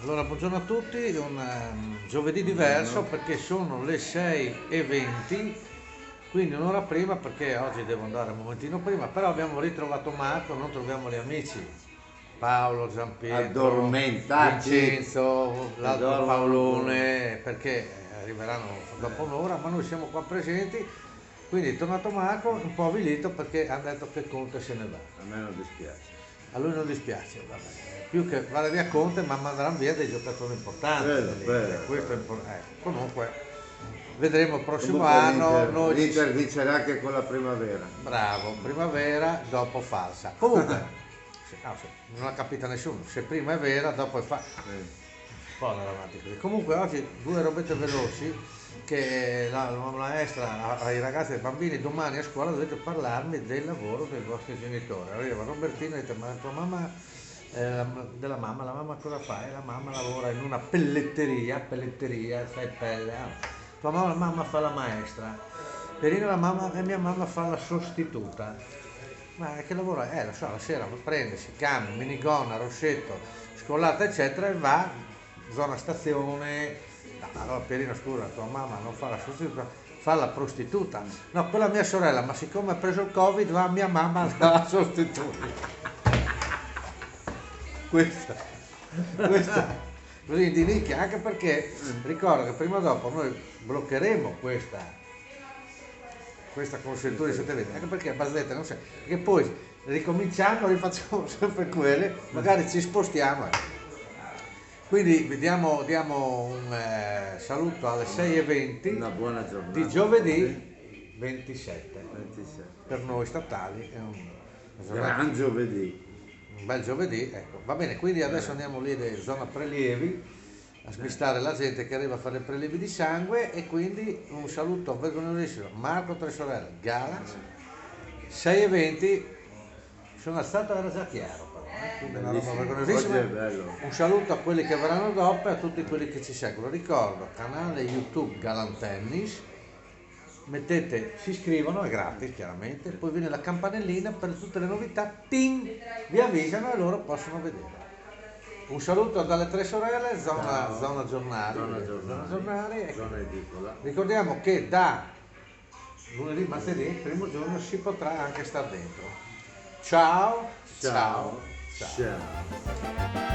Allora, buongiorno a tutti, è un giovedì diverso perché sono le 6:20, quindi un'ora prima perché oggi devo andare un momentino prima, però abbiamo ritrovato Marco, non troviamo gli amici, Paolo, Giampietro, Addormentati Vincenzo, che l'altro dormono. Paolone, perché arriveranno dopo un'ora, ma noi siamo qua presenti, quindi è tornato Marco un po' avvilito perché ha detto che Conte se ne va. A me non dispiace. A lui non dispiace, vabbè. Più che vada via Conte, ma manderanno via dei giocatori importanti. Questo è comunque, vedremo il prossimo Comunque anno. l'Inter vincerà anche con la primavera. Bravo, primavera, dopo falsa. Comunque, non ha capito nessuno. Se prima è vera, dopo è falsa. Un po' andare avanti così. Comunque oggi due robette veloci che la maestra ai ragazzi e ai bambini domani a scuola dovete parlarmi del lavoro dei vostri genitori. Arriva Robertino e dice ma tua mamma, della mamma, la mamma cosa fa? La mamma lavora in una pelletteria, fai pelle. Tua mamma, la mamma fa la maestra. Perino la mamma e mia mamma fa la sostituta. Ma che lavoro è? Lo so, la sera prende, si cambia, minigonna, rossetto, scollata eccetera e va zona stazione. No, allora Pierino scusa, tua mamma non fa la sostituta, fa la prostituta. No, quella mia sorella, ma siccome ha preso il Covid va mia mamma la sostituta. Questa così di nicchia, anche perché ricordo che prima o dopo noi bloccheremo questa consuetudine di satellite, anche perché barzellette non c'è, perché poi ricominciando rifacciamo sempre quelle, magari ci spostiamo. Quindi diamo un saluto alle 6:20 Una buona giornata. di giovedì 27. 27. Per noi statali è Gran giovedì. un bel giovedì, ecco. Va bene, quindi adesso andiamo lì in zona prelievi a smistare la gente che arriva a fare i prelievi di sangue e quindi un saluto vergognosissimo Marco Tre Sorelle, Gala 6:20. Sono alzato, era già chiaro però, quindi una roba Bellissimo. vergognosissima. Oggi è bello. Un saluto a quelli che verranno dopo e a tutti quelli che ci seguono. Ricordo, canale YouTube Galan Tennis, si iscrivono, è gratis chiaramente, poi viene la campanellina per tutte le novità, ting, vi avvisano e loro possono vedere. Un saluto dalle Tre Sorelle, zona giornali. Zona giornali, ecco. Zona edicola. Ricordiamo che da lunedì, martedì, il primo giorno si potrà anche stare dentro. Ciao, ciao, ciao. Ciao.